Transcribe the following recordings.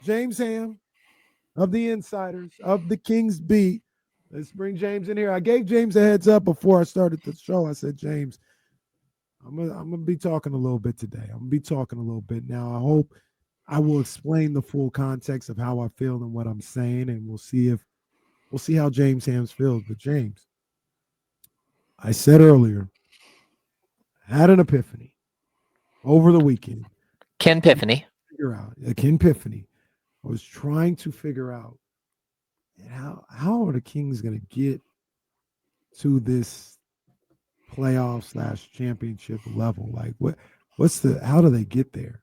James Ham of the Insiders of the Kings Beat. Let's bring James in here. I gave James a heads up before I started the show. I said, James, I'm gonna be talking a little bit today. I'm gonna be talking a little bit now. I hope I will explain the full context of how I feel and what I'm saying, and we'll see how James Hams feels. But James, I said earlier, I had an epiphany over the weekend. Ken Trying to Piffany. figure out a epiphany. I was trying to figure out how are the Kings gonna get to this playoff slash championship level? Like what's the how do they get there?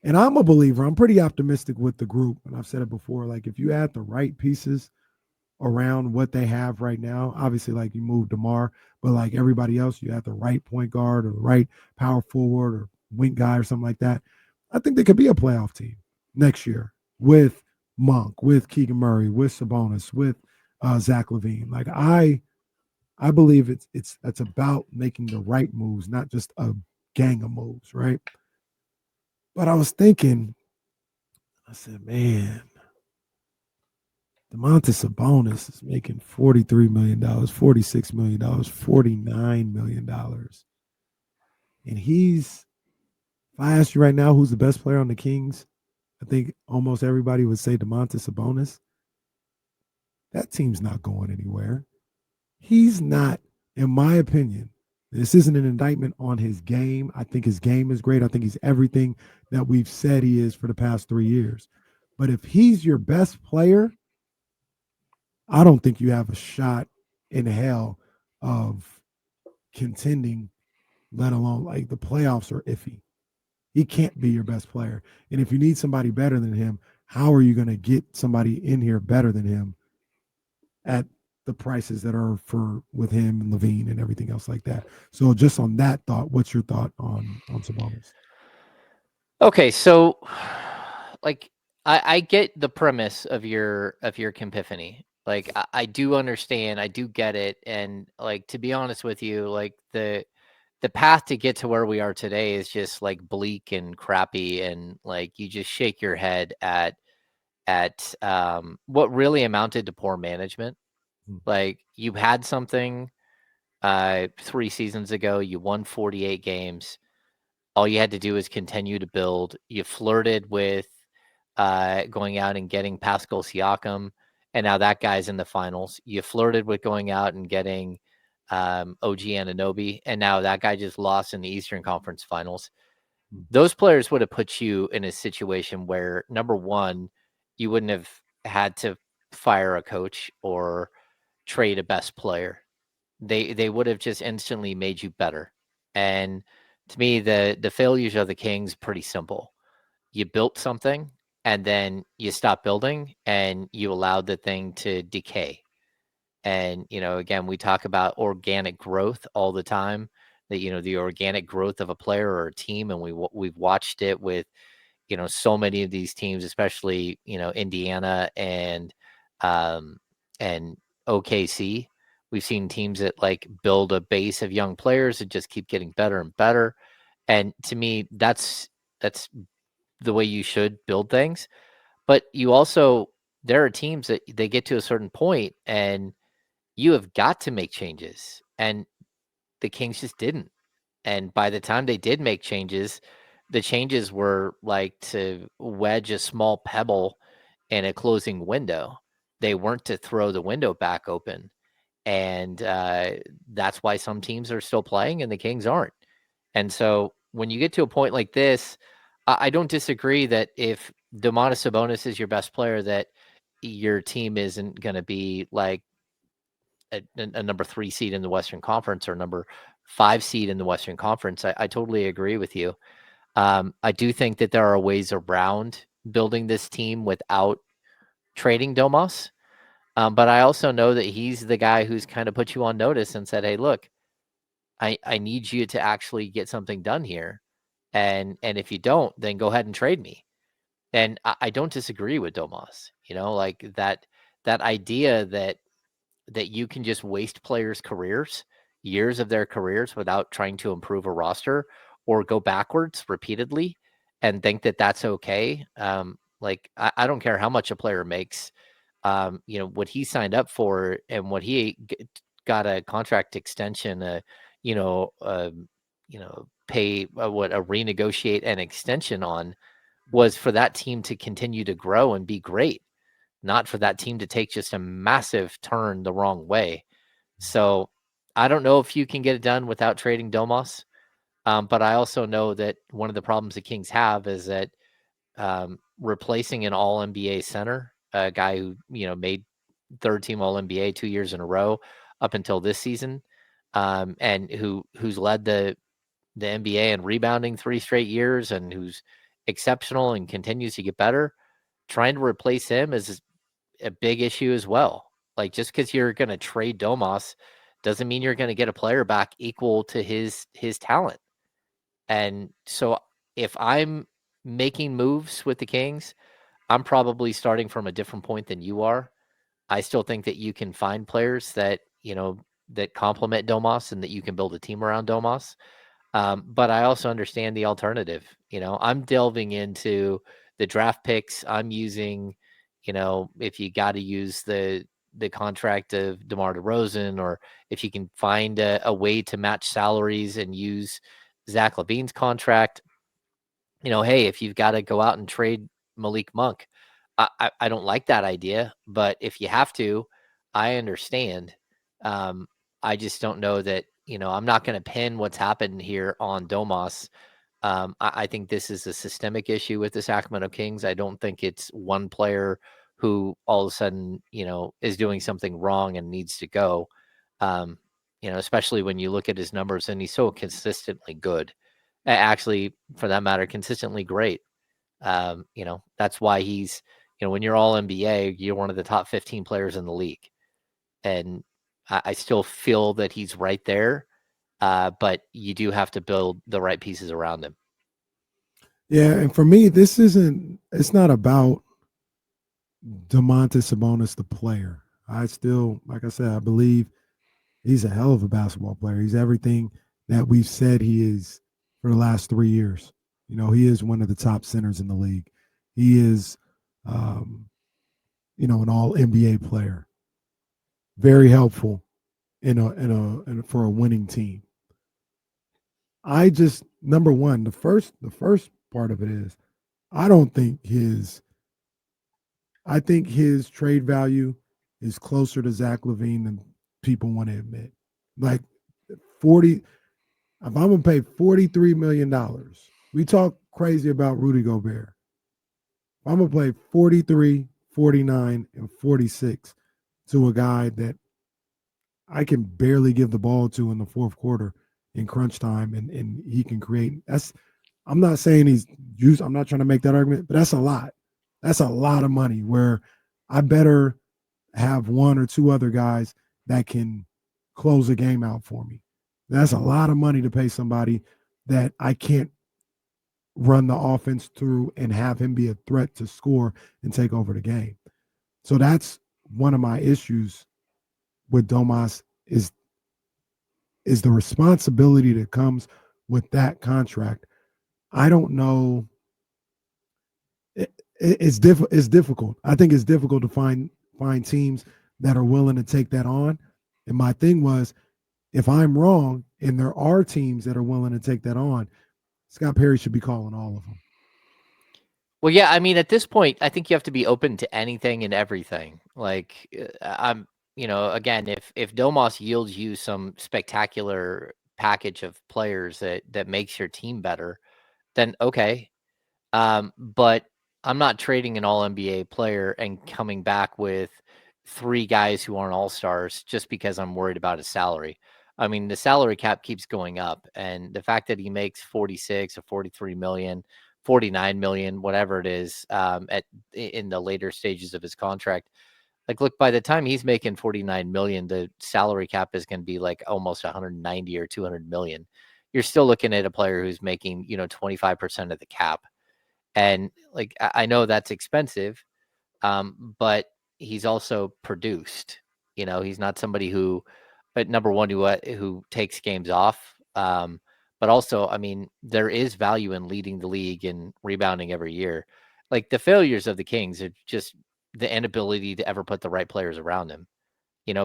And I'm a believer. I'm pretty optimistic with the group. And I've said it before. Like if you add the right pieces around what they have right now, obviously like you move DeMar, but like everybody else, you have the right point guard or the right power forward or wing guy or something like that. I think they could be a playoff team next year with Monk, with Keegan Murray, with Sabonis, with Zach Levine. Like I believe it's about making the right moves, not just a gang of moves, right? But I was thinking, I said, man, Domantas Sabonis is making $43 million, $46 million, $49 million. And if I ask you right now who's the best player on the Kings, I think almost everybody would say Domantas Sabonis. That team's not going anywhere. He's not, in my opinion, this isn't an indictment on his game. I think his game is great. I think he's everything that we've said he is for the past 3 years. But if he's your best player, I don't think you have a shot in hell of contending, let alone like the playoffs are iffy. He can't be your best player. And if you need somebody better than him, how are you going to get somebody in here better than him at the prices that are for with him and Levine and everything else like that? So just on that thought, what's your thought on Sabonis? Okay, so like I get the premise of your Epiphany. Like I do understand, I do get it, and like to be honest with you, like the path to get to where we are today is just like bleak and crappy, and like you just shake your head at what really amounted to poor management. Hmm. Like you had something 3 seasons ago, you won 48 games. All you had to do is continue to build. You flirted with going out and getting Pascal Siakam, and now that guy's in the finals. You flirted with going out and getting OG Anunoby, and now that guy just lost in the Eastern Conference Finals. Hmm. Those players would have put you in a situation where, number one, you wouldn't have had to fire a coach or trade a best player. They would have just instantly made you better. And to me, the failures of the Kings pretty simple. You built something and then you stopped building and you allowed the thing to decay. And again, we talk about organic growth all the time. That the organic growth of a player or a team, and we've watched it with so many of these teams, especially Indiana um, and OKC. We've seen teams that like build a base of young players and just keep getting better and better. And to me, that's the way you should build things. But you also there are teams that they get to a certain point and you have got to make changes. And the Kings just didn't. And by the time they did make changes, the changes were like to wedge a small pebble in a closing window. They weren't to throw the window back open. And that's why some teams are still playing and the Kings aren't. And so when you get to a point like this, I don't disagree that if Domantas Sabonis is your best player, that your team isn't going to be like a number 3 seed in the Western Conference or number 5 seed in the Western Conference. I totally agree with you. I do think that there are ways around building this team without trading Domas. But I also know that he's the guy who's kind of put you on notice and said, "Hey, look, I need you to actually get something done here, and if you don't, then go ahead and trade me." And I don't disagree with Domas. Like that idea that you can just waste players' careers, years of their careers, without trying to improve a roster or go backwards repeatedly and think that that's okay. Like, I don't care how much a player makes. What he signed up for and what he got a contract extension, you know, pay what a renegotiate an extension on was for that team to continue to grow and be great, not for that team to take just a massive turn the wrong way. So I don't know if you can get it done without trading Domas. But I also know that one of the problems the Kings have is that replacing an All NBA center, a guy who made third team All NBA 2 years in a row up until this season, and who's led the NBA in rebounding 3 straight years, and who's exceptional and continues to get better. Trying to replace him is a big issue as well. Like, just because you're going to trade Domas doesn't mean you're going to get a player back equal to his talent. And so if I'm making moves with the Kings, I'm probably starting from a different point than you are. I still think that you can find players that complement Domas and that you can build a team around Domas. But I also understand the alternative. I'm delving into the draft picks. I'm using, if you got to use the contract of DeMar DeRozan, or if you can find a way to match salaries and use Zach LaVine's contract. Hey, if you've got to go out and trade Malik Monk, I don't like that idea, but if you have to, I understand. Um, I just don't know that, I'm not going to pin what's happened here on Domas. I think this is a systemic issue with the Sacramento Kings. I don't think it's one player who all of a sudden, is doing something wrong and needs to go. Um, Especially when you look at his numbers and he's so consistently good. Actually, for that matter, consistently great. That's why he's, when you're all NBA, you're one of the top 15 players in the league. And I still feel that he's right there. But you do have to build the right pieces around him. Yeah, and for me, it's not about Domantas Sabonis, the player. I still, like I said, I believe he's a hell of a basketball player. He's everything that we've said he is for the last 3 years. He is one of the top centers in the league. He is, um, an all NBA player. Very helpful for a winning team. I just number one, the first part of it is I don't think his I think his trade value is closer to Zach LaVine than people want to admit. Like 40, if I'm gonna pay $43 million, we talk crazy about Rudy Gobert. I'm gonna play 43, 49, and 46 to a guy that I can barely give the ball to in the fourth quarter in crunch time, and he can create. I'm not saying he's used. I'm not trying to make that argument, but that's a lot. That's a lot of money. Where I better have one or two other guys that can close the game out for me. That's a lot of money to pay somebody that I can't run the offense through and have him be a threat to score and take over the game. So that's one of my issues with Domas is the responsibility that comes with that contract. I don't know. It's difficult. I think it's difficult to find teams that are willing to take that on. And my thing was, if I'm wrong and there are teams that are willing to take that on, Scott Perry should be calling all of them. Well, yeah, I mean, at this point, I think you have to be open to anything and everything. Like, again, if Domas yields you some spectacular package of players that makes your team better, then okay. But I'm not trading an all NBA player and coming back with 3 guys who aren't all stars just because I'm worried about his salary. I mean, the salary cap keeps going up, and the fact that he makes 46 or 43 million, 49 million, whatever it is, in the later stages of his contract. Like, look, by the time he's making 49 million, the salary cap is going to be like almost 190 or 200 million. You're still looking at a player who's making, 25% of the cap. And like, I know that's expensive, but he's also produced. He's not somebody who, but number one, who takes games off. But also, I mean, there is value in leading the league and rebounding every year. Like the failures of the Kings are just the inability to ever put the right players around him.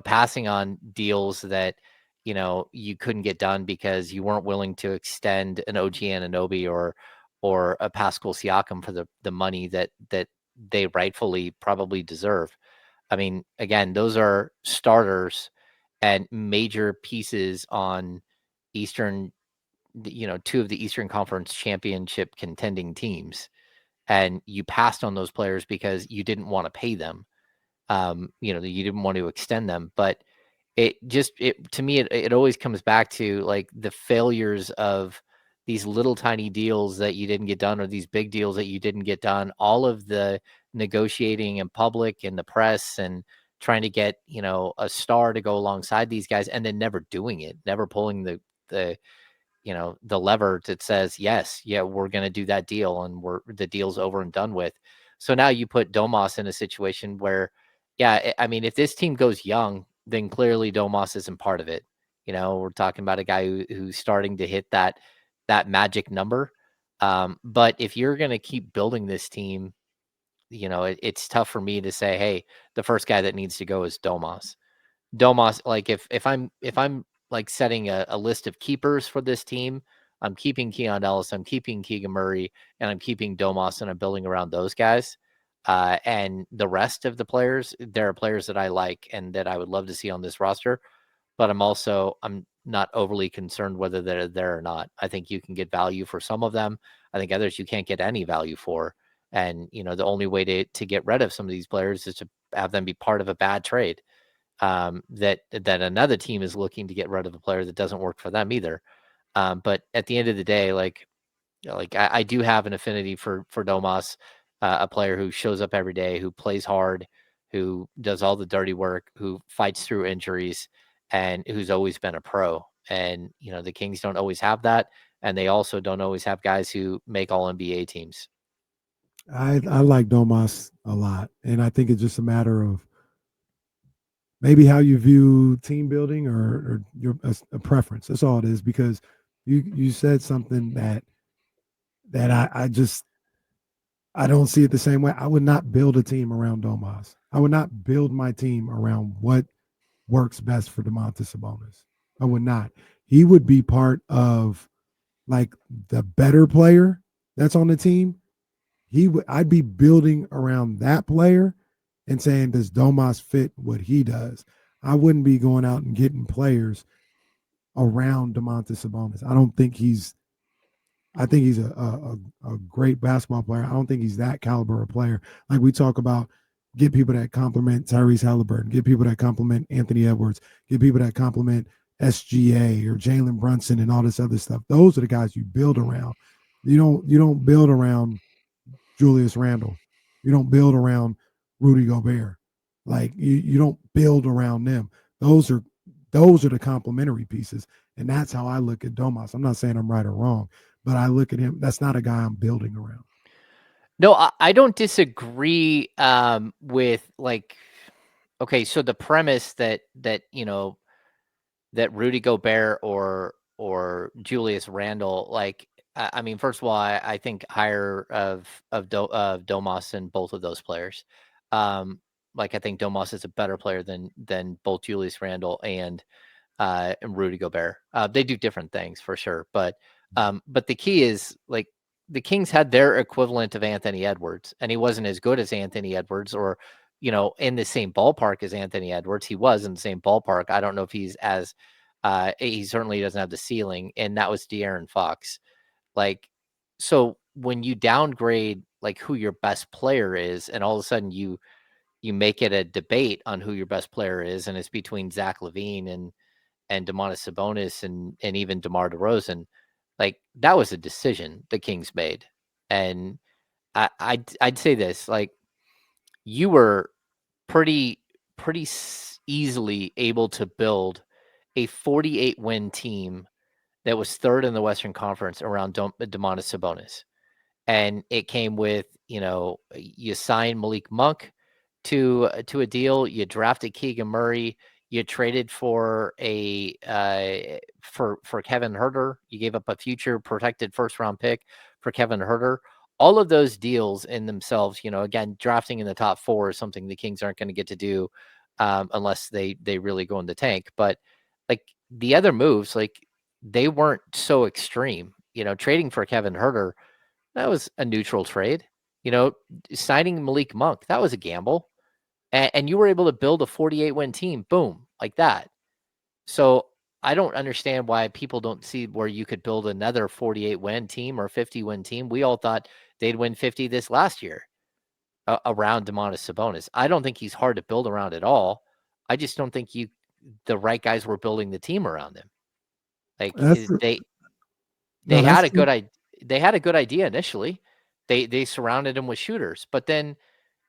Passing on deals that, you couldn't get done because you weren't willing to extend an OG Anunoby or a Pascal Siakam for the money that they rightfully probably deserve. I mean, again, those are starters and major pieces on Eastern, two of the Eastern Conference championship contending teams. And you passed on those players because you didn't want to pay them. You didn't want to extend them. But to me, it always comes back to like the failures of these little tiny deals that you didn't get done, or these big deals that you didn't get done, all of the negotiating in public and the press and trying to get, a star to go alongside these guys and then never doing it, never pulling the the lever that says, yes, yeah, we're going to do that deal and the deal's over and done with. So now you put Domas in a situation where, yeah, I mean, if this team goes young, then clearly Domas isn't part of it. We're talking about a guy who's starting to hit that magic number. But if you're going to keep building this team, it's tough for me to say, hey, the first guy that needs to go is Domas. Like if I'm like setting a list of keepers for this team, I'm keeping Keon Ellis, I'm keeping Keegan Murray, and I'm keeping Domas, and I'm building around those guys. And the rest of the players, there are players that I like and that I would love to see on this roster, but I'm not overly concerned whether they're there or not. I think you can get value for some of them. I think others you can't get any value for. And the only way to get rid of some of these players is to have them be part of a bad trade, that another team is looking to get rid of a player that doesn't work for them either. But at the end of the day, I do have an affinity for Domas, a player who shows up every day, who plays hard, who does all the dirty work, who fights through injuries, and who's always been a pro. And the Kings don't always have that, and they also don't always have guys who make all NBA teams. I like Domas a lot, and I think it's just a matter of maybe how you view team building or your a preference. That's all it is. Because you said something that I just I don't see it the same way. I would not build a team around Domas. I would not build my team around what works best for Domantas Sabonis. I would not. He would be part of like the better player that's on the team. I'd be building around that player and saying, does Domas fit what he does? I wouldn't be going out and getting players around Domantas Sabonis. I think he's a great basketball player. I don't think he's that caliber of player. Like we talk about, get people that compliment Tyrese Halliburton, get people that compliment Anthony Edwards, get people that compliment SGA or Jalen Brunson and all this other stuff. Those are the guys you build around. You don't build around Julius Randle. You don't build around Rudy Gobert. Like you don't build around them. Those are the complementary pieces. And that's how I look at Domas. I'm not saying I'm right or wrong, but I look at him. That's not a guy I'm building around. No, I don't disagree with like, okay, so the premise that Rudy Gobert or Julius Randle, like, I mean, first of all, I think higher of Domas than both of those players. Like I think Domas is a better player than both Julius Randle and Rudy Gobert. They do different things for sure, but the key is like the Kings had their equivalent of Anthony Edwards, and he wasn't as good as Anthony Edwards, or in the same ballpark as Anthony Edwards. He was in the same ballpark. I don't know if he's as he certainly doesn't have the ceiling, and that was De'Aaron Fox. Like, so when you downgrade like who your best player is, and all of a sudden you make it a debate on who your best player is, and it's between Zach LaVine and Domantas Sabonis and even DeMar DeRozan, like that was a decision the Kings made. And I'd say this, like you were pretty easily able to build a 48 win team that was third in the Western Conference around Domantas Sabonis. And it came with, you signed Malik Monk to a deal. You drafted Keegan Murray. You traded for for Kevin Herter. You gave up a future protected first round pick for Kevin Herter. all of those deals in themselves, again, drafting in the top 4 is something the Kings aren't going to get to do unless they really go in the tank. But like the other moves, like they weren't so extreme. Trading for Kevin Herter, that was a neutral trade. Signing Malik Monk, that was a gamble. And you were able to build a 48-win team, boom, like that. So I don't understand why people don't see where you could build another 48-win team or 50-win team. We all thought they'd win 50 this last year around Domantas Sabonis. I don't think he's hard to build around at all. I just don't think the right guys were building the team around him. Like That's they no, had that's a good idea initially. They surrounded him with shooters, but then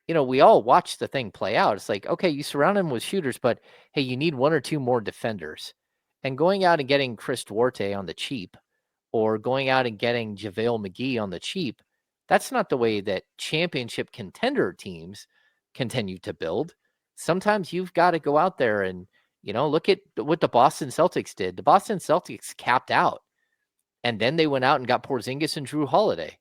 we all watched the thing play out. It's like, okay, you surround him with shooters, but hey, you need 1 or 2 more defenders. And going out and getting Chris Duarte on the cheap or going out and getting JaVale McGee on the cheap, that's not the way that championship contender teams continue to build. Sometimes you've got to go out there and, look at what the Boston Celtics did. The Boston Celtics capped out, and then they went out and got Porzingis and Drew Holiday.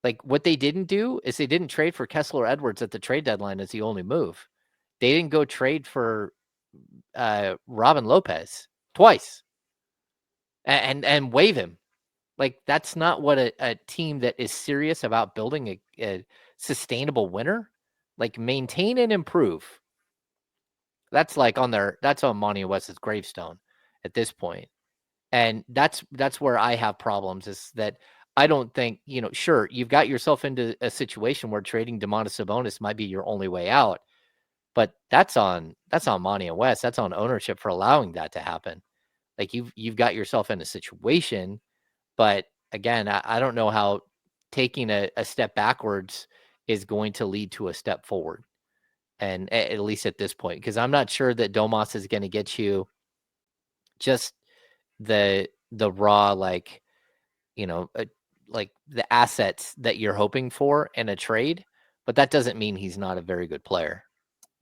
Like what they didn't do is they didn't trade for Kessler Edwards at the trade deadline as the only move. They didn't go trade for Robin Lopez twice and waive him. Like that's not what a team that is serious about building a sustainable winner, like maintain and improve. That's like that's on Monty West's gravestone at this point. And that's where I have problems is that I don't think, sure, you've got yourself into a situation where trading Domantas Sabonis might be your only way out, but that's on Monty and West. That's on ownership for allowing that to happen. Like you've got yourself in a situation, but again, I don't know how taking a step backwards is going to lead to a step forward. And at least at this point, because I'm not sure that Domas is going to get you just the raw, like, like the assets that you're hoping for in a trade, but that doesn't mean he's not a very good player.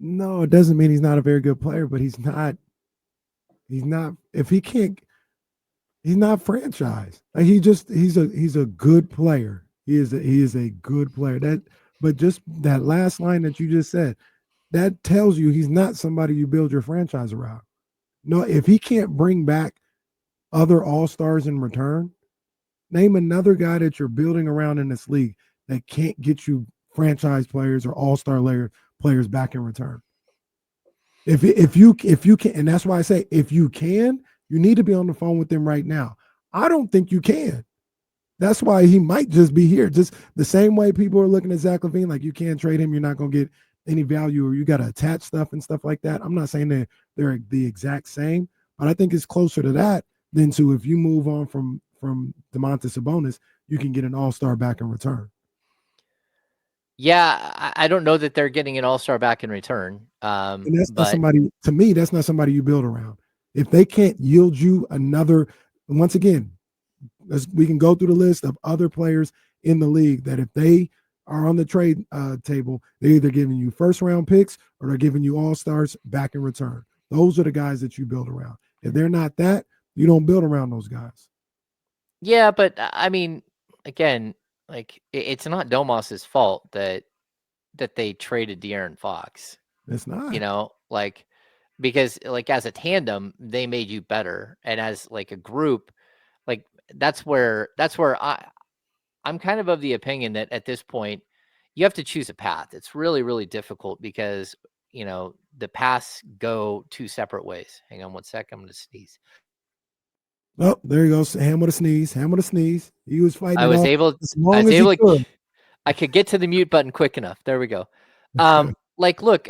no, it doesn't mean he's not a very good player, but he's not. If he can't, he's not franchise. Like he's a good player. He is a good player. But just that last line that you just said, that tells you he's not somebody you build your franchise around. No, if he can't bring back other all-stars in return, name another guy that you're building around in this league that can't get you franchise players or all-star players back in return. If you can, and that's why I say if you can, you need to be on the phone with them right now. I don't think you can. That's why he might just be here. Just the same way people are looking at Zach LaVine, like you can't trade him, you're not going to get any value, or you got to attach stuff and stuff like that. I'm not saying that they're the exact same, but I think it's closer to that than to if you move on from Domantas Sabonis, you can get an all-star back in return. Yeah, I don't know that they're getting an all-star back in return. And that's not But somebody, to me, that's not somebody you build around. If they can't yield you another, once again, we can go through the list of other players in the league that if they are on the trade table, they're either giving you first round picks or they're giving you all stars back in return. Those are the guys that you build around. If they're not that, you don't build around those guys. yeah, but I mean, again, like it's not Domas's fault that they traded De'Aaron Fox. It's not. Like because like as a tandem, they made you better, and as like a group, like that's where I'm kind of the opinion that at this point you have to choose a path. It's really, really difficult because, the paths go 2 separate ways. Hang on 1 sec. I'm going to sneeze. Oh, there he goes. Ham with a sneeze. Ham with a sneeze. He was fighting I it was off able, as I long was as he able to, could. I could get to the mute button quick enough. There we go. Like, look,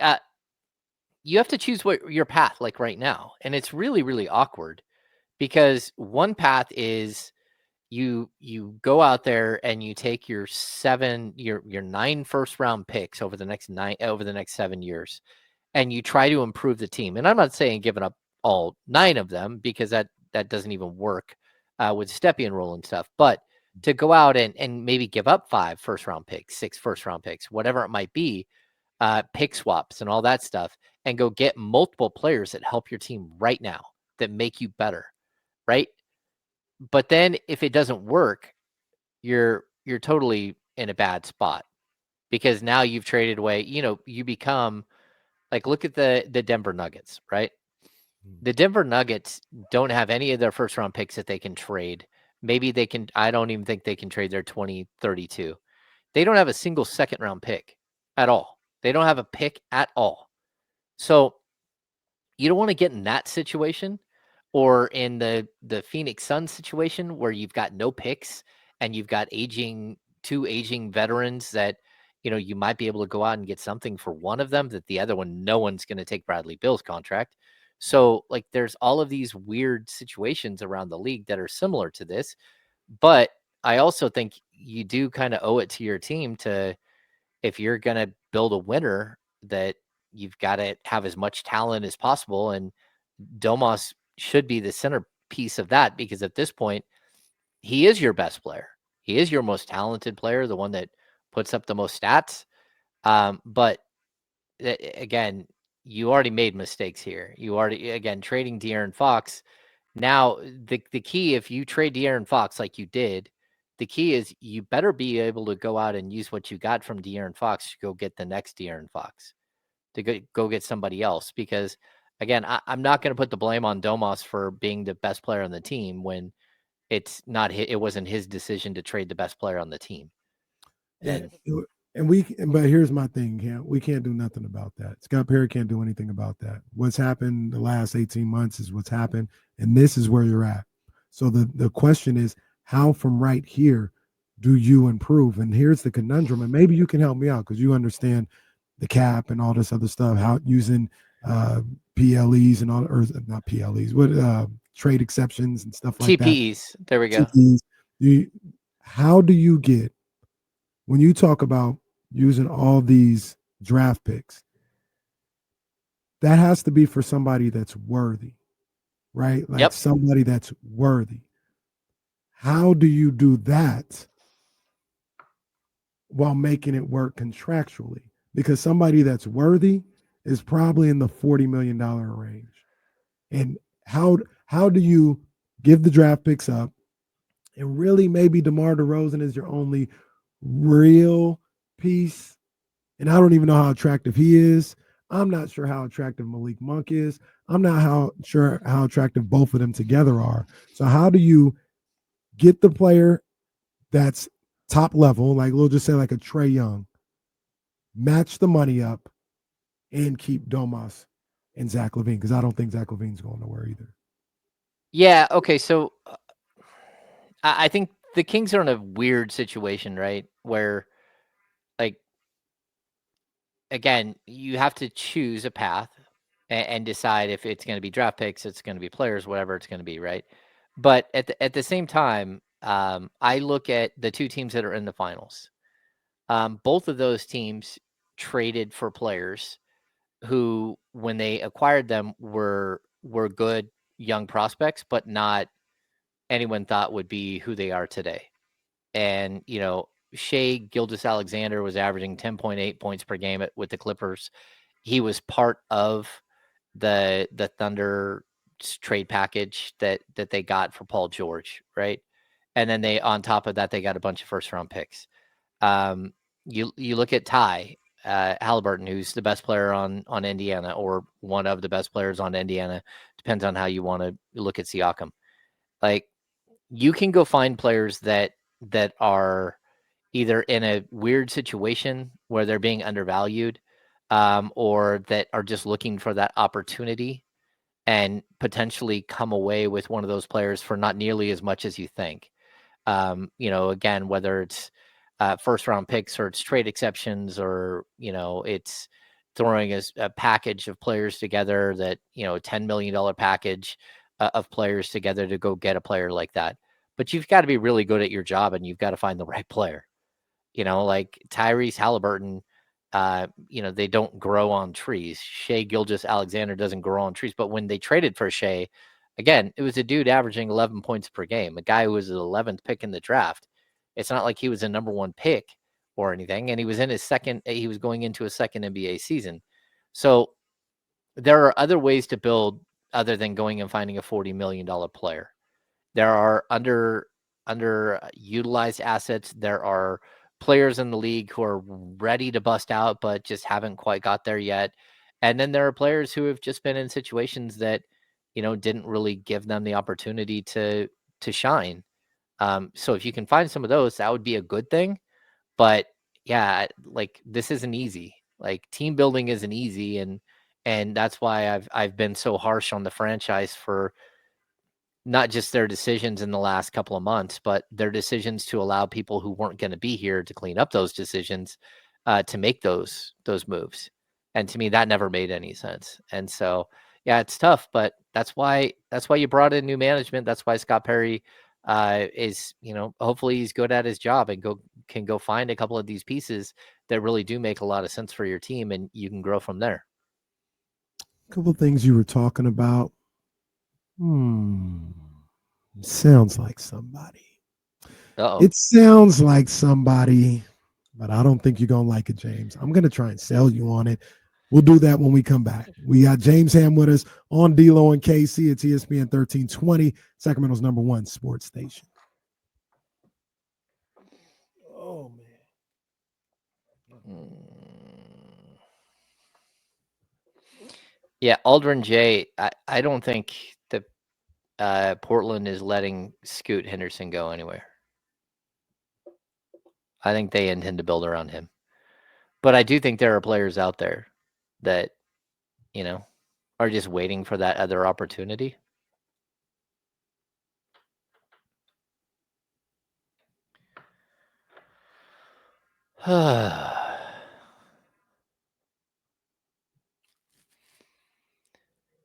you have to choose what your path like right now. And it's really, really awkward because one path is you go out there and you take your 9 first round picks over the next 7 years and you try to improve the team. And I'm not saying giving up all 9 of them because that doesn't even work with Stepien rule and stuff, but to go out and maybe give up 5 first round picks, 6 first round picks, whatever it might be, pick swaps and all that stuff, and go get multiple players that help your team right now, that make you better, right? But then if it doesn't work, you're totally in a bad spot because now you've traded away, you become like, look at the Denver Nuggets, right? The Denver Nuggets don't have any of their first round picks that they can trade. Maybe they can, I don't even think they can trade their 2032. They don't have a single second round pick at all. They don't have a pick at all. So you don't want to get in that situation or in the Phoenix Suns situation where you've got no picks and you've got two aging veterans that you might be able to go out and get something for one of them that the other one no one's going to take Bradley Bill's contract. So like there's all of these weird situations around the league that are similar to this, but I also think you do kind of owe it to your team to, if you're going to build a winner, that you've got to have as much talent as possible. And Domas should be the centerpiece of that because at this point, he is your best player. He is your most talented player, the one that puts up the most stats. But again, you already made mistakes here. You already, again, trading De'Aaron Fox. Now, the key, if you trade De'Aaron Fox like you did, the key is you better be able to go out and use what you got from De'Aaron Fox to go get the next De'Aaron Fox, to go get somebody else. Because again, I'm not going to put the blame on Domas for being the best player on the team when it's not. It wasn't his decision to trade the best player on the team. Yeah, And but here's my thing, we can't do nothing about that. Scott Perry can't do anything about that. What's happened the last 18 months is what's happened, and this is where you're at. So the question is, how from right here do you improve? And here's the conundrum, and maybe you can help me out because you understand the cap and all this other stuff, how using PLEs and all, or not PLEs, what trade exceptions and stuff like that. TPEs, there we go. TPEs. How do you get, when you talk about using all these draft picks, that has to be for somebody that's worthy, right? Like Yep. somebody that's worthy. How do you do that while making it work contractually? Because somebody that's worthy is probably in the $40 million range. And how do you give the draft picks up and really maybe DeMar DeRozan is your only real piece? And I don't even know how attractive he is. I'm not sure how attractive Malik Monk is. I'm not sure how attractive both of them together are. So how do you get the player that's top level, like we'll just say like a Trae Young, match the money up, and keep Domas and Zach LaVine? Because I don't think Zach LaVine's going nowhere either. Yeah. Okay. So I think the Kings are in a weird situation, right? Where, like, again, you have to choose a path and decide if it's going to be draft picks, it's going to be players, whatever it's going to be, right? But at the same time, I look at the two teams that are in the finals. Both of those teams traded for players who, when they acquired them, were good young prospects, but not anyone thought would be who they are today. And Shea Gilgeous-Alexander was averaging 10.8 points per game with the Clippers. He was part of the Thunder trade package that they got for Paul George, right? And then they, on top of that, they got a bunch of first round picks. You look at Ty Halliburton, who's the best player on Indiana, or one of the best players on Indiana. Depends on how you want to look at Siakam. Like, you can go find players that are either in a weird situation where they're being undervalued, or that are just looking for that opportunity and potentially come away with one of those players for not nearly as much as you think. Again, whether it's first round picks or it's trade exceptions, or it's throwing a package of players together, that a $10 million package of players together to go get a player like that. But you've got to be really good at your job, and you've got to find the right player. Like Tyrese Halliburton, they don't grow on trees. Shea Gilgeous-Alexander doesn't grow on trees. But when they traded for Shea, again, it was a dude averaging 11 points per game, a guy who was the 11th pick in the draft. It's not like he was a number one pick or anything. And he was he was going into his second NBA season. So there are other ways to build other than going and finding a $40 million player. There are underutilized assets. There are players in the league who are ready to bust out, but just haven't quite got there yet. And then there are players who have just been in situations that, didn't really give them the opportunity to shine. So if you can find some of those, that would be a good thing. But yeah, like this isn't easy. Like team building isn't easy, and that's why I've been so harsh on the franchise for not just their decisions in the last couple of months, but their decisions to allow people who weren't going to be here to clean up those decisions, to make those moves. And to me, that never made any sense. And so, yeah, it's tough, but that's why you brought in new management. That's why Scott Perry is, hopefully he's good at his job and can go find a couple of these pieces that really do make a lot of sense for your team, and you can grow from there. A couple things you were talking about. Sounds like somebody. Uh-oh. It sounds like somebody, but I don't think you're going to like it, James. I'm going to try and sell you on it. We'll do that when we come back. We got James Ham with us on D-Lo and KC. It's ESPN 1320, Sacramento's #1 sports station. Oh, man. Yeah, Aldrin J. I don't think that Portland is letting Scoot Henderson go anywhere. I think they intend to build around him. But I do think there are players out there that, are just waiting for that other opportunity.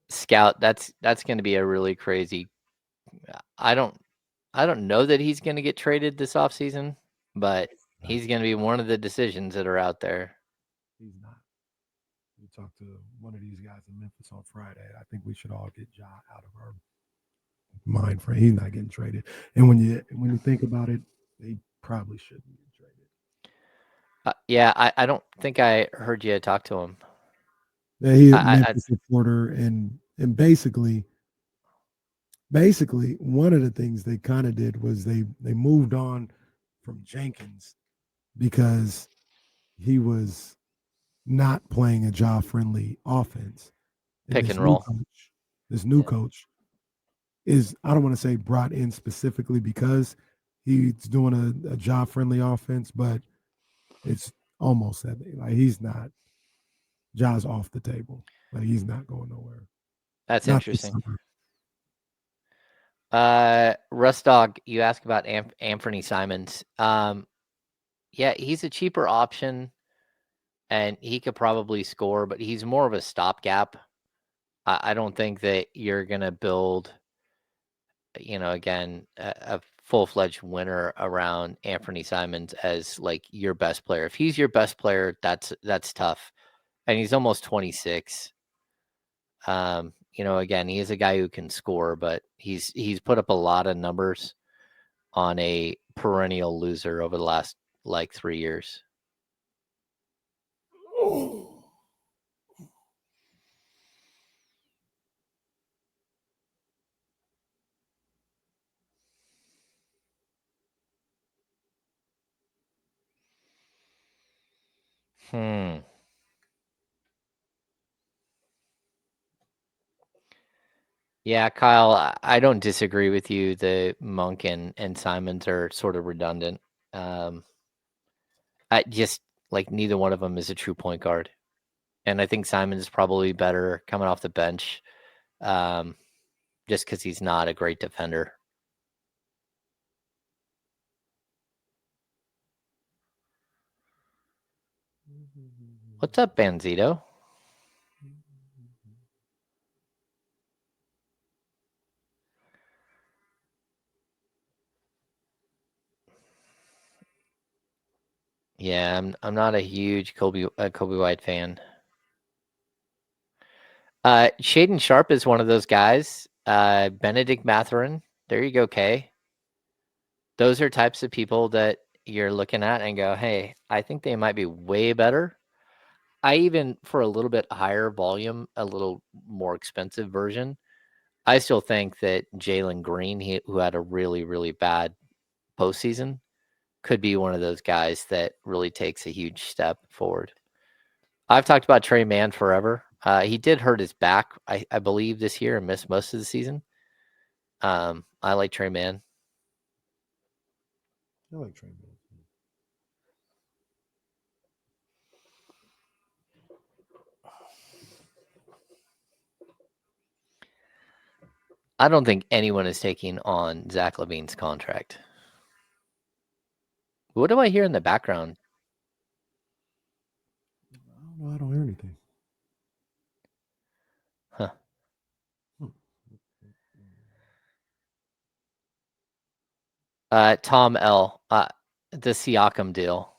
Scout, that's going to be a really crazy. I don't know that he's going to get traded this offseason, but he's going to be one of the decisions that are out there. He's not. We talked to one of these guys in Memphis on Friday. I think we should all get Ja out of our mind frame. He's not getting traded. And when you think about it, they probably shouldn't get traded. Yeah, I don't think I heard you talk to him. Yeah, he's a Memphis reporter, and basically one of the things they kind of did was they moved on from Jenkins because he was not playing a job-friendly offense. And pick and roll. This new coach is, I don't want to say brought in specifically because he's doing a job-friendly offense, but it's almost that. Like he's not, Ja's off the table. Like he's not going nowhere. That's interesting. Russ Dog, you asked about Anthony Simons. Yeah, he's a cheaper option, and he could probably score, but he's more of a stopgap. I don't think that you're gonna build, again, a full-fledged winner around Anthony Simons as like your best player. If he's your best player, that's tough, and he's almost 26. Again, he is a guy who can score, but he's put up a lot of numbers on a perennial loser over the last like 3 years. Yeah, Kyle, I don't disagree with you. The Monk and Simons are sort of redundant. I just like neither one of them is a true point guard. And I think Simons is probably better coming off the bench, just because he's not a great defender. What's up, Banzito? Yeah, I'm not a huge Kobe White fan. Shaden Sharp is one of those guys. Benedict Mathurin. There you go, Kay. Those are types of people that you're looking at and go, hey, I think they might be way better. I even, for a little bit higher volume, a little more expensive version, I still think that Jalen Green, who had a really, really bad postseason, could be one of those guys that really takes a huge step forward. I've talked about Trey Mann forever. He did hurt his back, I believe, this year and missed most of the season. I like Trey Mann. I like Trey Mann. I don't think anyone is taking on Zach LaVine's contract. What do I hear in the background? I don't know. I don't hear anything. Huh. Tom L. The Siakam deal.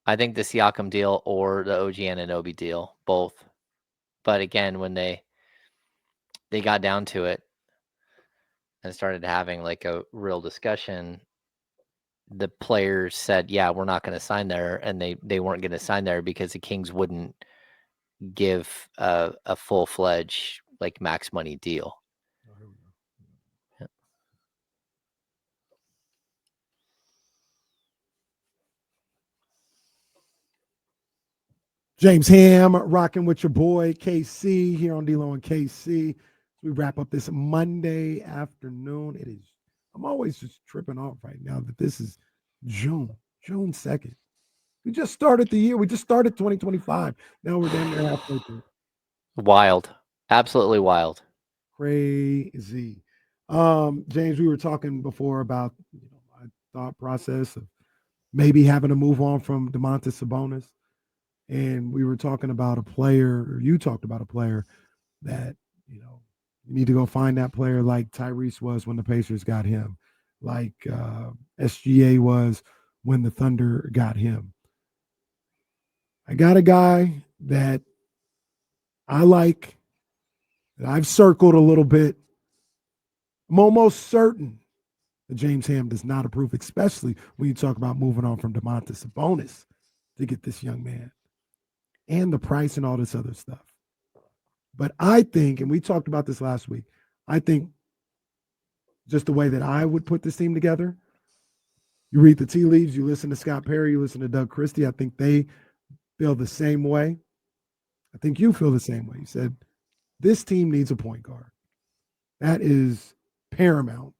I think the Siakam deal or the OG Anunoby deal, both. But again, when they got down to it and started having like a real discussion, the players said, "Yeah, we're not going to sign there," and they weren't going to sign there because the Kings wouldn't give a full-fledged like max money deal. Yeah. James Ham rocking with your boy KC here on D-Lo and KC. We wrap up this Monday afternoon. It is. I'm always just tripping off right now that this is June 2nd. We just started the year. We just started 2025. Now we're damn near halfway through. Wild, absolutely wild. Crazy. James, we were talking before about my thought process of maybe having to move on from Domantas Sabonis. And we were talking about a player, or you talked about a player that, you need to go find that player like Tyrese was when the Pacers got him, like SGA was when the Thunder got him. I got a guy that I like, that I've circled a little bit. I'm almost certain that James Ham does not approve, especially when you talk about moving on from Domantas Sabonis to get this young man and the price and all this other stuff. But I think, and we talked about this last week, I think just the way that I would put this team together, you read the tea leaves, you listen to Scott Perry, you listen to Doug Christie, I think they feel the same way. I think you feel the same way. You said, this team needs a point guard. That is paramount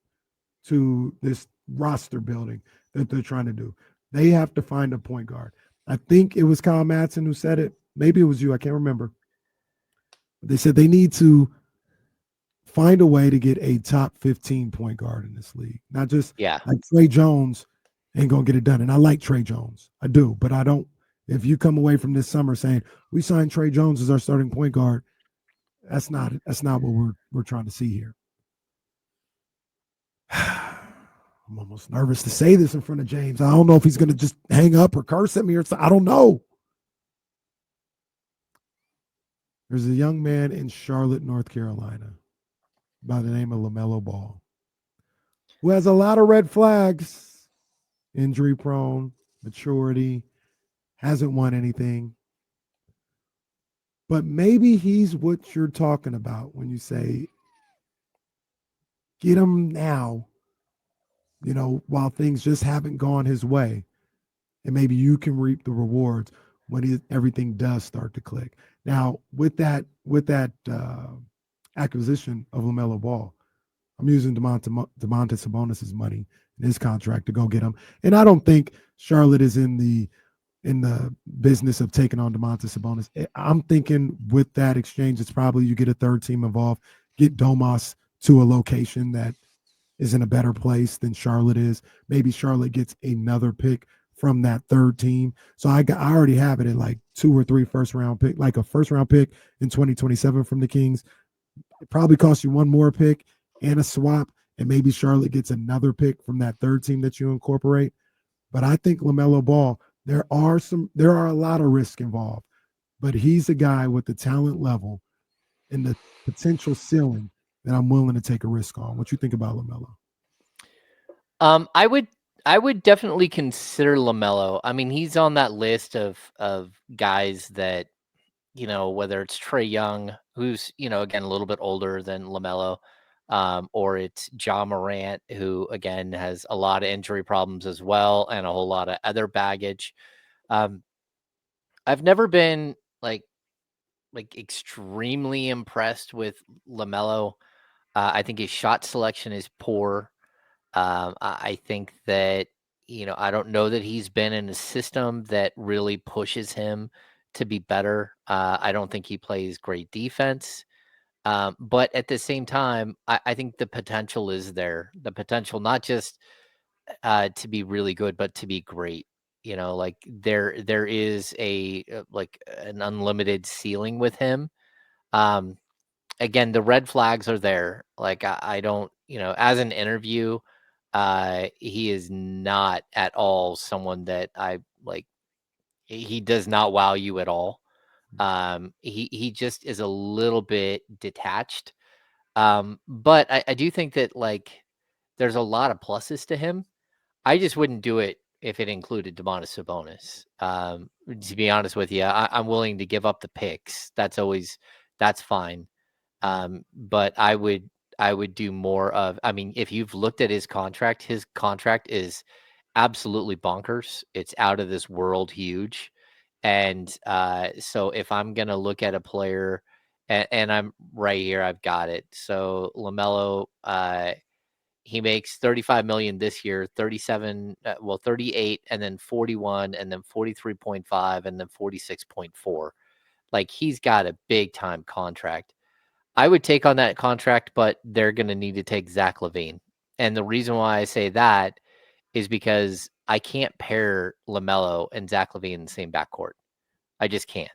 to this roster building that they're trying to do. They have to find a point guard. I think it was Kyle Madsen who said it. Maybe it was you. I can't remember. They said they need to find a way to get a top 15 point guard in this league. Not just like Trey Jones ain't going to get it done. And I like Trey Jones. I do. But I don't. If you come away from this summer saying we signed Trey Jones as our starting point guard, that's not what we're trying to see here. I'm almost nervous to say this in front of James. I don't know if he's going to just hang up or curse at me or something. I don't know. There's a young man in Charlotte, North Carolina by the name of LaMelo Ball who has a lot of red flags, injury prone, maturity, hasn't won anything. But maybe he's what you're talking about when you say, get him now, while things just haven't gone his way. And maybe you can reap the rewards when everything does start to click. Now, with that acquisition of LaMelo Ball, I'm using Domantas Sabonis' money in his contract to go get him. And I don't think Charlotte is in the business of taking on Domantas Sabonis. I'm thinking with that exchange, it's probably you get a third team involved, get Domas to a location that is in a better place than Charlotte is. Maybe Charlotte gets another pick from that third team. So I already have it at like 2 or 3 first-round pick, like a first-round pick in 2027 from the Kings. It probably costs you one more pick and a swap, and maybe Charlotte gets another pick from that third team that you incorporate. But I think LaMelo Ball, there are a lot of risk involved, but he's a guy with the talent level and the potential ceiling that I'm willing to take a risk on. What you think about LaMelo? I would definitely consider LaMelo. I mean, he's on that list of guys that, whether it's Trae Young, who's, again, a little bit older than LaMelo, or it's John Morant, who again has a lot of injury problems as well and a whole lot of other baggage. Um, I've never been like extremely impressed with LaMelo. I think his shot selection is poor. I think that, I don't know that he's been in a system that really pushes him to be better. I don't think he plays great defense. But at the same time, I think the potential is there. The potential not just to be really good, but to be great. Like there is like an unlimited ceiling with him. Um, Again, the red flags are there. Like I don't, as an interview, he is not at all someone that I like. He does not wow you at all. He just is a little bit detached. But I do think that like there's a lot of pluses to him. I just wouldn't do it if it included Domantas Sabonis. To be honest with you, I'm willing to give up the picks. That's fine. But I would do more of. I mean, if you've looked at his contract is absolutely bonkers. It's out of this world huge. And so if I'm gonna look at a player, and I'm right here, I've got it. So LaMelo, he makes 35 million this year, 37, 38, and then 41, and then 43.5, and then 46.4. Like he's got a big time contract. I would take on that contract, but they're going to need to take Zach LaVine. And the reason why I say that is because I can't pair LaMelo and Zach LaVine in the same backcourt. I just can't.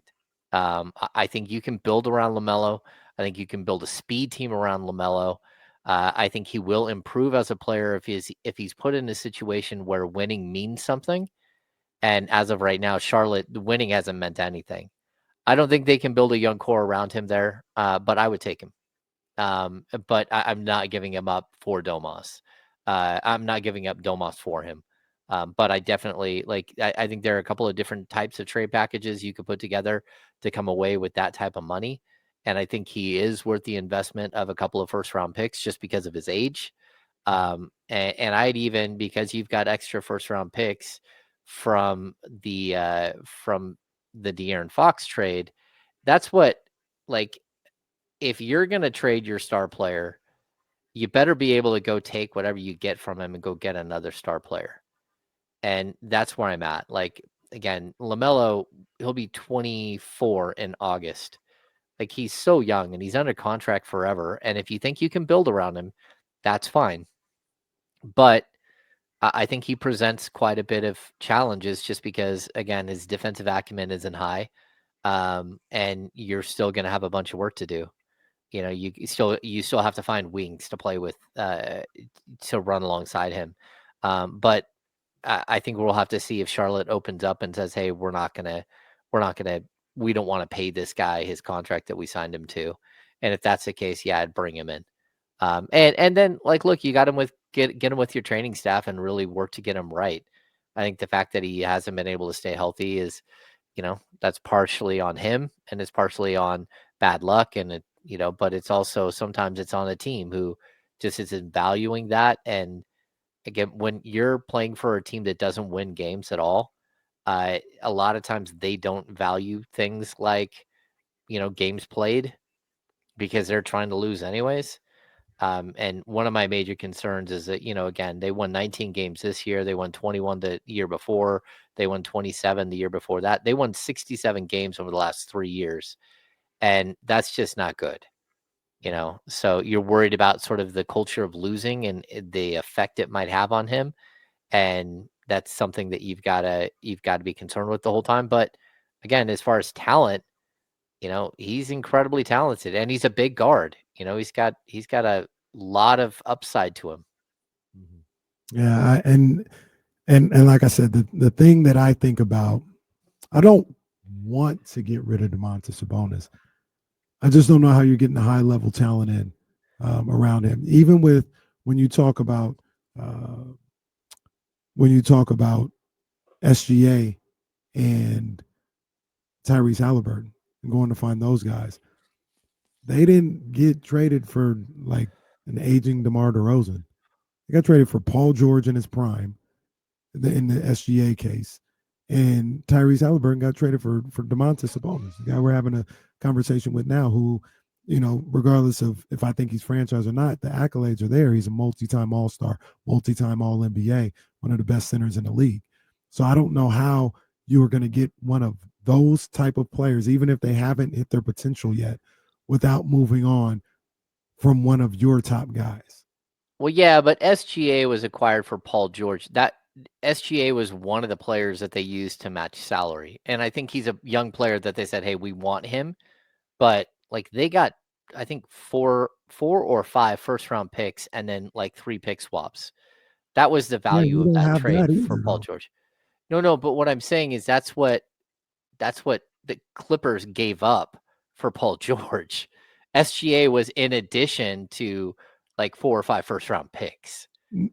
I think you can build around LaMelo. I think you can build a speed team around LaMelo. I think he will improve as a player if he's put in a situation where winning means something. And as of right now, Charlotte winning hasn't meant anything. I don't think they can build a young core around him there, but I would take him. But I'm not giving him up for Domas. I'm not giving up Domas for him. But I definitely like. I think there are a couple of different types of trade packages you could put together to come away with that type of money. And I think he is worth the investment of a couple of first round picks just because of his age. And I'd even because you've got extra first round picks from the De'Aaron Fox trade. That's what like if you're going to trade your star player, you better be able to go take whatever you get from him and go get another star player. And that's where I'm at. Like, again, LaMelo, he'll be 24 in August. Like, he's so young and he's under contract forever. And if you think you can build around him, that's fine. But I think he presents quite a bit of challenges just because, again, his defensive acumen isn't high. And you're still going to have a bunch of work to do. You still have to find wings to play with to run alongside him. But I think we'll have to see if Charlotte opens up and says, "Hey, we're not gonna, we don't want to pay this guy his contract that we signed him to." And if that's the case, yeah, I'd bring him in. And then like, look, you got him with get him with your training staff and really work to get him right. I think the fact that he hasn't been able to stay healthy is, that's partially on him and it's partially on bad luck but it's also sometimes it's on a team who just isn't valuing that. And again, when you're playing for a team that doesn't win games at all, a lot of times they don't value things like, games played because they're trying to lose anyways. And one of my major concerns is that, again, they won 19 games this year. They won 21 the year before. They won 27 the year before that. They won 67 games over the last 3 years. And that's just not good. So you're worried about sort of the culture of losing and the effect it might have on him. And that's something that you've got to be concerned with the whole time. But again, as far as talent, he's incredibly talented and he's a big guard. He's got a lot of upside to him. Yeah, and like I said, the thing that I think about, I don't want to get rid of Domantas Sabonis. I just don't know how you're getting the high level talent in around him. Even with when you talk about uh, when you talk about SGA and Tyrese Halliburton and going to find those guys, they didn't get traded for like an aging DeMar DeRozan. They got traded for Paul George in his prime in the SGA case. And Tyrese Halliburton got traded for Domantas Sabonis, the guy we're having a conversation with now, who, regardless of if I think he's franchise or not, the accolades are there. He's a multi-time All-Star, multi-time All-NBA, one of the best centers in the league. So I don't know how you are going to get one of those type of players, even if they haven't hit their potential yet, without moving on from one of your top guys. Well, yeah, but SGA was acquired for Paul George. That SGA was one of the players that they used to match salary. And I think he's a young player that they said, "Hey, we want him." But like they got I think four or five first round picks and then like 3 pick swaps. That was the Yeah, value we of don't that have that trade for either, Paul though. George. No, but what I'm saying is that's what the Clippers gave up for Paul George. SGA was in addition to like 4 or 5 first round picks.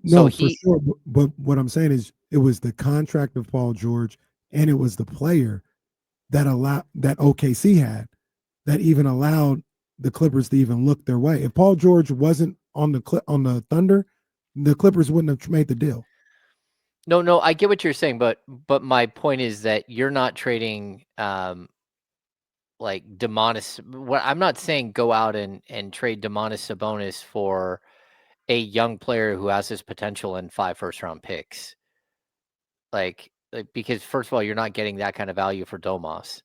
So No, for he sure. But what I'm saying is, it was the contract of Paul George, and it was the player that OKC had that even allowed the Clippers to even look their way. If Paul George wasn't on the Thunder, the Clippers wouldn't have made the deal. No, I get what you're saying, but my point is that you're not trading like Demonis. What I'm not saying go out and trade Demonis Sabonis for a young player who has his potential in 5 first round picks. Like because first of all, you're not getting that kind of value for Domas.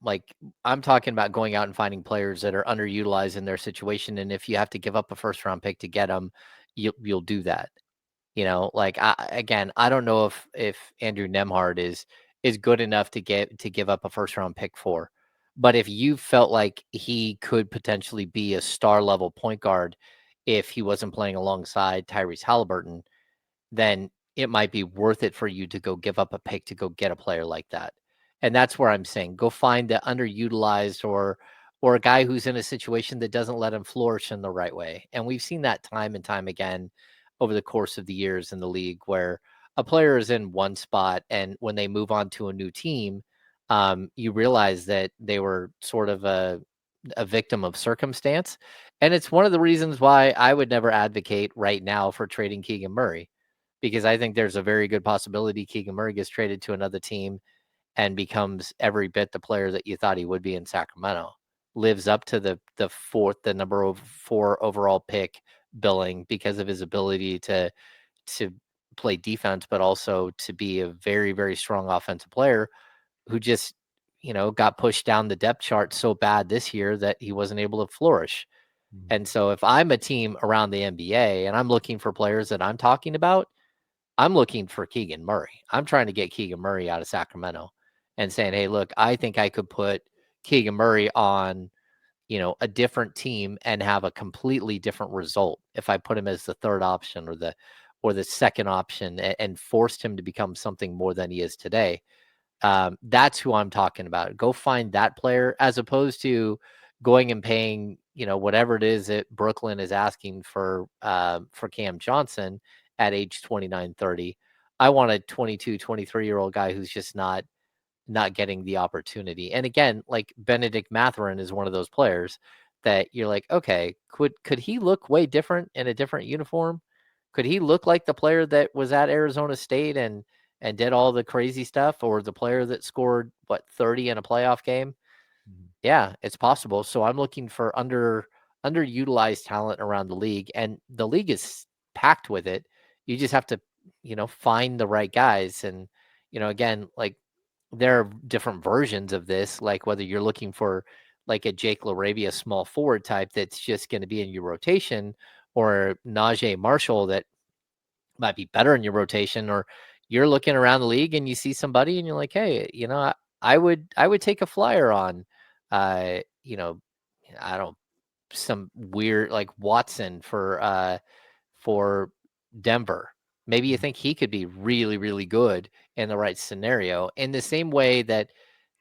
Like I'm talking about going out and finding players that are underutilized in their situation, and if you have to give up a first round pick to get them, you'll do that. Like I don't know if Andrew Nemhard is good enough to give up a first round pick for. But if you felt like he could potentially be a star level point guard if he wasn't playing alongside Tyrese Halliburton, then it might be worth it for you to go give up a pick to go get a player like that. And that's where I'm saying go find the underutilized or a guy who's in a situation that doesn't let him flourish in the right way. And we've seen that time and time again over the course of the years in the league where a player is in one spot and when they move on to a new team, you realize that they were sort of a victim of circumstance. And it's one of the reasons why I would never advocate right now for trading Keegan Murray because I think there's a very good possibility Keegan Murray gets traded to another team and becomes every bit the player that you thought he would be in Sacramento. Lives up to the number of 4 overall pick billing because of his ability to play defense, but also to be a very, very strong offensive player who just, got pushed down the depth chart so bad this year that he wasn't able to flourish. And so if I'm a team around the NBA and I'm looking for players that I'm talking about, I'm looking for Keegan Murray. I'm trying to get Keegan Murray out of Sacramento and saying, "Hey, look, I think I could put Keegan Murray on, a different team and have a completely different result if I put him as the third option or the second option and forced him to become something more than he is today." That's who I'm talking about. Go find that player as opposed to going and paying, whatever it is that Brooklyn is asking for Cam Johnson at age 29, 30. I want a 22, 23-year-old guy who's just not getting the opportunity. And again, like Benedict Mathurin is one of those players that you're like, okay, could he look way different in a different uniform? Could he look like the player that was at Arizona State and did all the crazy stuff, or the player that scored 30 in a playoff game? Yeah, it's possible. So I'm looking for underutilized talent around the league, and the league is packed with it. You just have to, find the right guys. And, again, like there are different versions of this, like whether you're looking for like a Jake LaRavia small forward type that's just going to be in your rotation, or Najee Marshall that might be better in your rotation, or you're looking around the league and you see somebody and you're like, hey, I would take a flyer on, uh, you know, I don't some weird like Watson for Denver. Maybe you think he could be really, really good in the right scenario. In the same way that,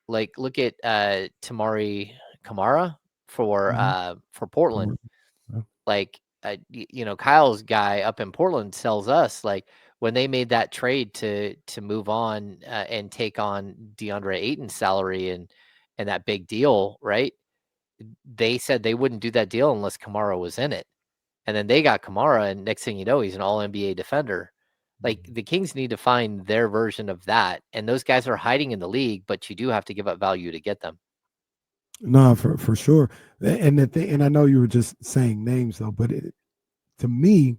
like, look at Tamari Kamara for Portland. Like, Kyle's guy up in Portland tells us, like, when they made that trade to move on and take on DeAndre Ayton's salary and that big deal, right? They said they wouldn't do that deal unless Kamara was in it. And then they got Kamara, and next thing you know, he's an all NBA defender. Like the Kings need to find their version of that. And those guys are hiding in the league, but you do have to give up value to get them. No, for sure. And the thing, and I know you were just saying names though, but to me,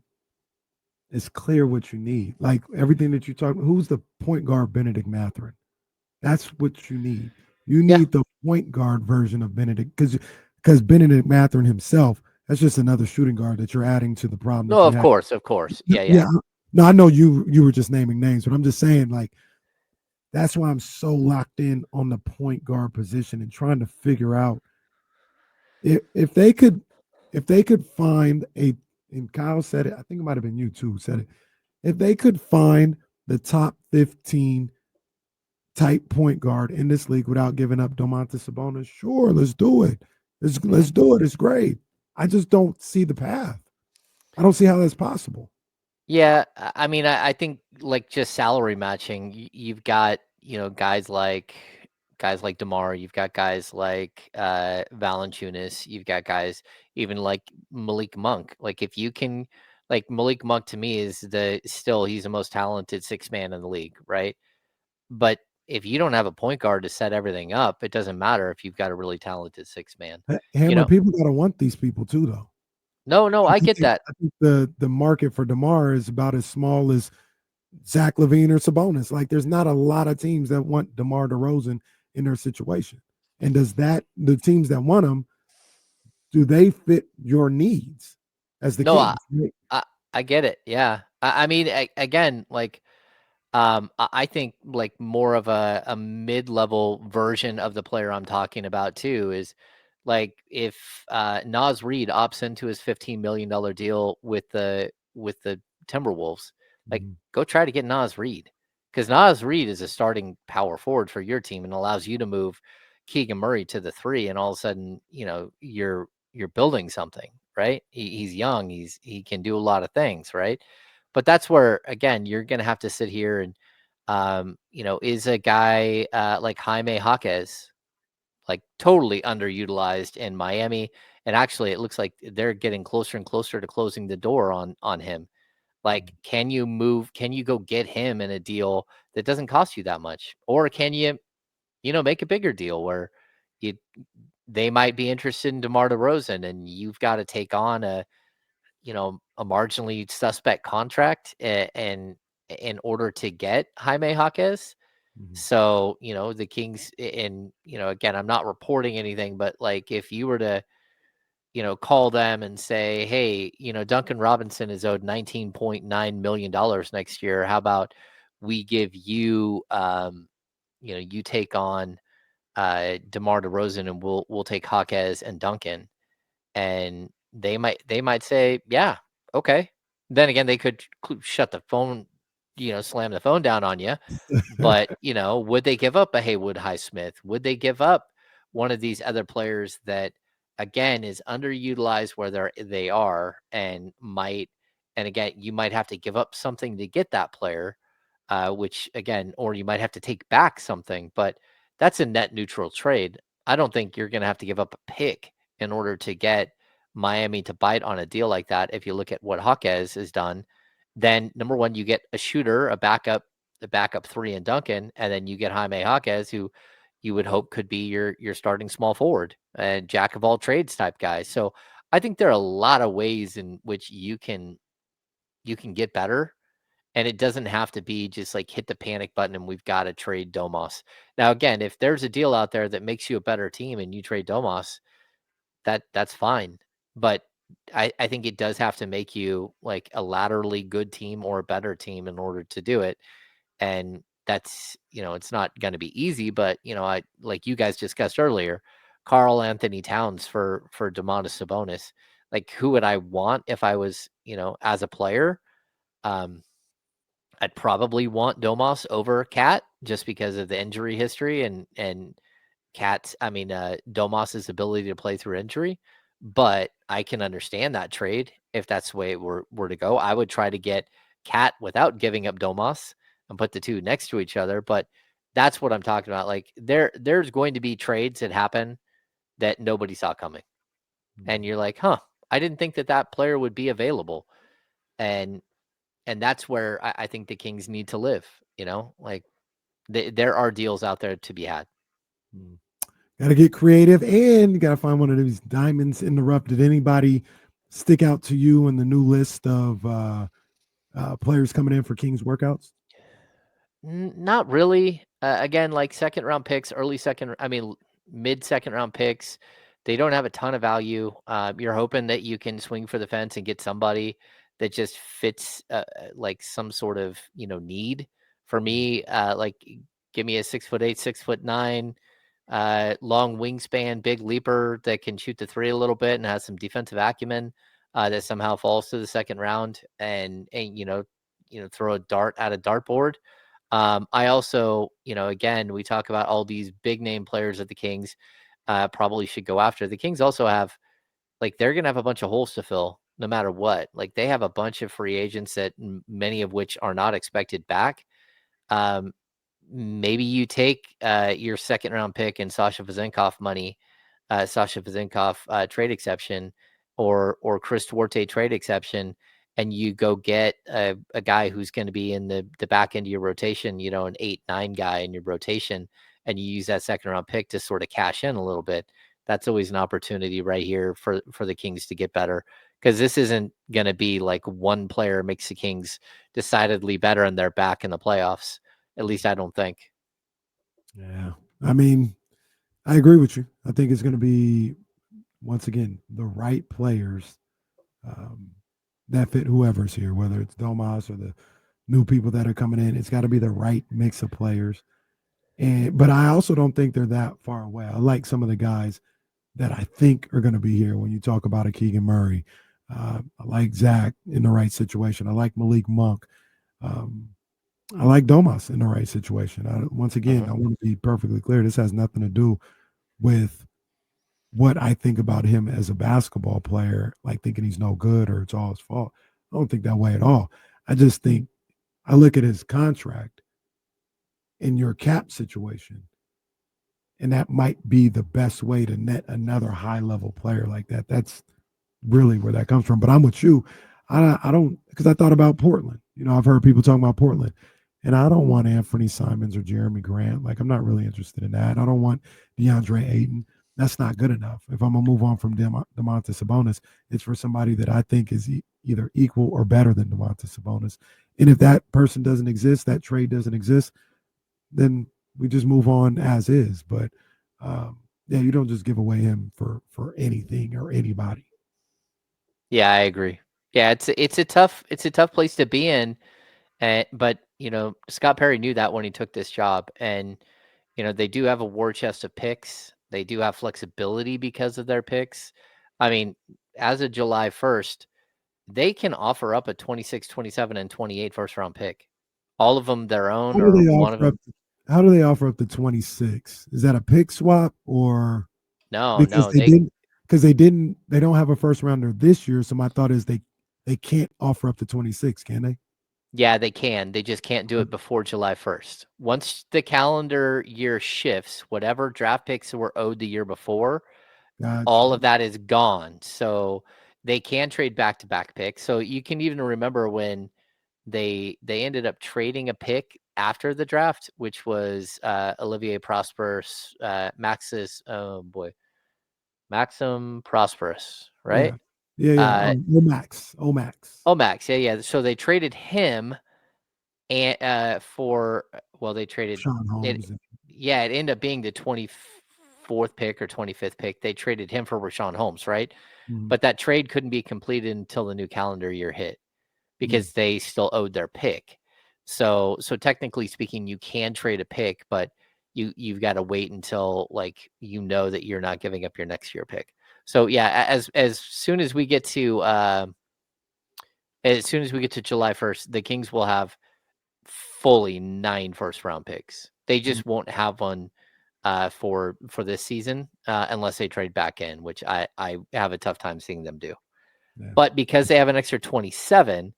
it's clear what you need. Like everything that you talk. Who's the point guard? Benedict Mathurin. That's what you need. You Yeah. need the point guard version of Benedict because Benedict Mathurin himself, that's just another shooting guard that you're adding to the problem that No, you of have. course, of course. Yeah, yeah. Yeah. No, I know you were just naming names, but I'm just saying like that's why I'm so locked in on the point guard position and trying to figure out if they could find a, and Kyle said it, I think it might have been you too who said it. If they could find the top 15 type point guard in this league without giving up Domantas Sabonis, sure, let's do it. Let's do it. It's great. I just don't see the path. I don't see how that's possible. Yeah, I mean, I think like just salary matching. You've got guys like Demar. You've got guys like Valanciunas. You've got guys even like Malik Monk. Like if you can, like Malik Monk to me is he's the most talented six man in the league, right? But if you don't have a point guard to set everything up, it doesn't matter if you've got a really talented six man. You Hammer, know, people gotta want these people too, though. no, I get that. I think the market for DeMar is about as small as Zach LaVine or Sabonis. Like, there's not a lot of teams that want DeMar DeRozan in their situation. And does that the teams that want him, do they fit your needs as the No, Kings? I, I get it. Yeah, I mean, again, like I think like more of a mid-level version of the player I'm talking about too is like if Nas Reed opts into his $15 million deal with the Timberwolves, like Mhm. go try to get Nas Reed because Nas Reed is a starting power forward for your team and allows you to move Keegan Murray to the three, and all of a sudden you're building something, right? He's young, he can do a lot of things, right? But that's where again you're going to have to sit here and is a guy like Jaime Jaquez like totally underutilized in Miami, and actually it looks like they're getting closer and closer to closing the door on him. Like, can you go get him in a deal that doesn't cost you that much, or can you make a bigger deal where you they might be interested in DeMar DeRozan, and you've got to take on a marginally suspect contract and in order to get Jaime Jaquez. Mhm. So, the Kings and again, I'm not reporting anything, but like if you were to, call them and say, hey, Duncan Robinson is owed $19.9 million next year. How about we give you you take on DeMar DeRozan and we'll take Jaquez and Duncan, and they might say, yeah, okay. Then again, they could shut the phone, slam the phone down on you. But would they give up a Haywood Highsmith? Would they give up one of these other players that again is underutilized where they are and again you might have to give up something to get that player, which again, or you might have to take back something, but that's a net neutral trade. I don't think you're going to have to give up a pick in order to get Miami to bite on a deal like that. If you look at what Jaquez has done, then number one, you get a shooter, the backup three in Duncan, and then you get Jaime Jaquez, who you would hope could be your starting small forward and jack of all trades type guy. So I think there are a lot of ways in which you can get better, and it doesn't have to be just like hit the panic button and we've got to trade Domas. Now, again, if there's a deal out there that makes you a better team and you trade Domas, that's fine. But I think it does have to make you like a laterally good team or a better team in order to do it. And that's, it's not going to be easy, but I like you guys discussed earlier, Carl Anthony Towns for Domantas Sabonis. Like who would I want if I was, as a player? Um, I'd probably want Domas over Cat just because of the injury history and Domas's ability to play through injury. But I can understand that trade if that's the way it were to go. I would try to get Cat without giving up Domas and put the two next to each other. But that's what I'm talking about. Like there's going to be trades that happen that nobody saw coming. And you're like, huh, I didn't think that player would be available. And that's where I think the Kings need to live, like there are deals out there to be had. Got to get creative, and you got to find one of these diamonds in the rough. Did anybody stick out to you in the new list of players coming in for Kings workouts? Not really. Again, like second round picks, mid second round picks, they don't have a ton of value. You're hoping that you can swing for the fence and get somebody that just fits like some sort of need. For me, like give me a 6'8", 6'9", long wingspan, big leaper that can shoot the three a little bit and has some defensive acumen that somehow falls to the second round and throw a dart at a dartboard. I also, again, we talk about all these big name players that the Kings probably should go after. The Kings also have, like, they're going to have a bunch of holes to fill no matter what. Like, they have a bunch of free agents that many of which are not expected back. Maybe you take your second round pick and Sasha Vezenkov trade exception, or Chris Duarte trade exception, and you go get a guy who's going to be in the back end of your rotation, an 8-9 guy in your rotation, and you use that second round pick to sort of cash in a little bit. That's always an opportunity right here for the Kings to get better, because this isn't going to be like one player makes the Kings decidedly better and they're back in the playoffs. At least I don't think. Yeah. I mean, I agree with you. I think it's going to be, once again, the right players um, that fit whoever's here, whether it's Domas or the new people that are coming in. It's got to be the right mix of players. But I also don't think they're that far away. I like some of the guys that I think are going to be here when you talk about a Keegan Murray. I like Zach in the right situation. I like Malik Monk. Um, I like Domas in the right situation. Once again, I want to be perfectly clear. This has nothing to do with what I think about him as a basketball player, like thinking he's no good or it's all his fault. I don't think that way at all. I just think I look at his contract in your cap situation, and that might be the best way to net another high level player like that. That's really where that comes from. But I'm with you. I don't, because I thought about Portland. I've heard people talking about Portland, and I don't want Anthony Simons or Jeremy Grant. Like, I'm not really interested in that. I don't want DeAndre Ayton. That's not good enough. If I'm gonna move on from Domantas Sabonis, it's for somebody that I think is either equal or better than Domantas Sabonis. And if that person doesn't exist, that trade doesn't exist, then we just move on as is. But yeah, you don't just give away him for anything or anybody. Yeah, I agree. Yeah, it's a tough place to be in, but Scott Perry knew that when he took this job, and they do have a war chest of picks. They do have flexibility because of their picks. I mean, as of July 1st, they can offer up a 26, 27, and 28 first round pick. All of them their own, How do or they one of offer up? them. How do they offer up the 26? Is that a pick swap, or No, because no, they didn't? Because they don't have a first rounder this year. So my thought is they can't offer up the 26, can they? yeah, they can. They just can't do it before July 1st. Once the calendar year shifts, whatever draft picks were owed the year before, all Gotcha. of that is gone. So they can trade back-to-back picks. So you can even remember when they ended up trading a pick after the draft, which was Olivier Prosper's Maxim Prosperous, right? Yeah. Yeah. Yeah. Uh, Omax. Omax. oh, Max, yeah. So they traded him and for they traded Sean it. Holmes. Yeah, it ended up being the 24th pick or 25th pick. They traded him for Rashawn Holmes, right? Mhm. But that trade couldn't be completed until the new calendar year hit, Mm. because they still owed their pick. So technically speaking, you can trade a pick, but you've got to wait until that you're not giving up your next year pick. So yeah, as soon as we get to July 1st, the Kings will have fully 9 first round picks. They Mm. just won't have one for this season unless they trade back in, which I have a tough time seeing them do. Yeah. But because they have an extra 27,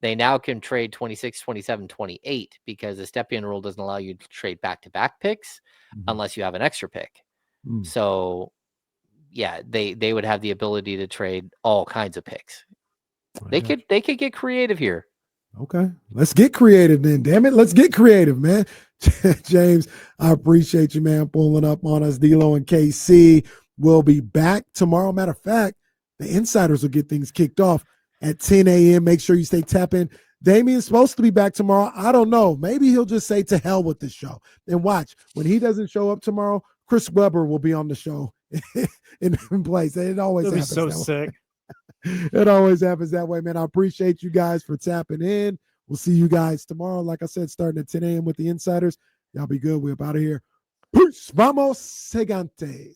they now can trade 26, 27, 28, because the step-in rule doesn't allow you to trade back-to-back picks Mhm. unless you have an extra pick. Mm. So yeah, they would have the ability to trade all kinds of picks. They could get creative here. Okay, let's get creative then. Damn it, let's get creative, man. James, I appreciate you, man, pulling up on us. D'Lo and KC will be back tomorrow. Matter of fact, the insiders will get things kicked off at 10 a.m. Make sure you stay tapped in. Damien's supposed to be back tomorrow. I don't know. Maybe he'll just say to hell with this show. And watch, when he doesn't show up tomorrow, Chris Webber will be on the show in place. It always It'll be happens. so sick. It always happens that way, man. I appreciate you guys for tapping in. We'll see you guys tomorrow. Like I said, starting at 10 a.m. with the insiders. Y'all be good. We're up out of here. Peace. Vamos, Gigantes.